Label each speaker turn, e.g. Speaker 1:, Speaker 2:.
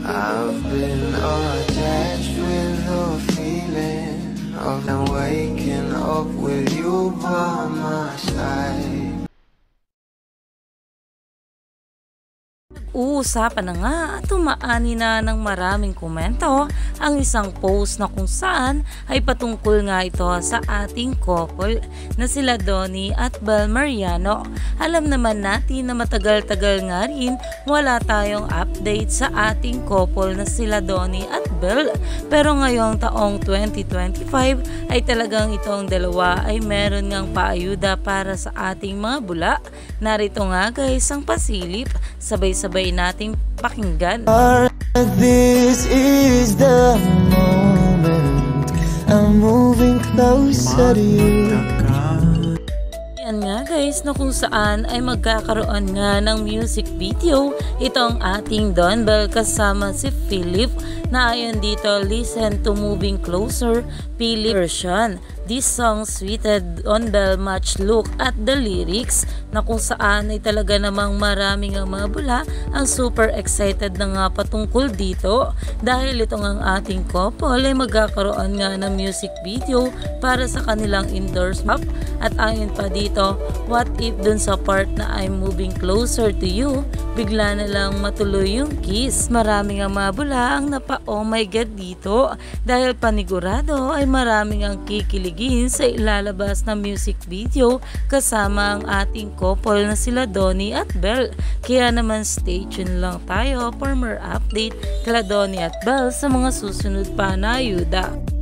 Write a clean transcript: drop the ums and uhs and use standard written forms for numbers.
Speaker 1: I've been attached with the feeling of waking up with you by my side.
Speaker 2: Uusapan na nga at tumaani na ng maraming komento ang isang post na kung saan ay patungkol nga ito sa ating couple na sila Donnie at Bel Mariano. Alam naman natin na matagal-tagal nga rin wala tayong update sa ating couple na sila Donnie at Bel. Pero ngayong taong 2025 ay talagang itong dalawa ay meron ngang paayuda para sa ating mga bula. Narito nga guys ang pasilip, sabay-sabay nating pakinggan.
Speaker 1: This is the moment I'm moving closer to you.
Speaker 2: Yan nga guys na kung saan ay magkakaroon nga ng music video itong ating Don Bell kasama si Philip na ayon dito, listen to Moving Closer Philip version. This song suited on Bell much look at the lyrics na kung saan ay talaga namang maraming ang mga bula ang super excited na nga patungkol dito dahil ito ang ating couple ay magkakaroon nga ng music video para sa kanilang endorsement. At ayon pa dito, what if dun sa part na I'm moving closer to you, bigla na lang matuloy yung kiss. Maraming ang mga bula ang napa oh my god dito dahil panigurado ay maraming ang kikiligin sa ilalabas na music video kasama ang ating couple na sila Donnie at Bel. Kaya naman stay tuned lang tayo for more update kala Donnie at Bel sa mga susunod pa na ayuda.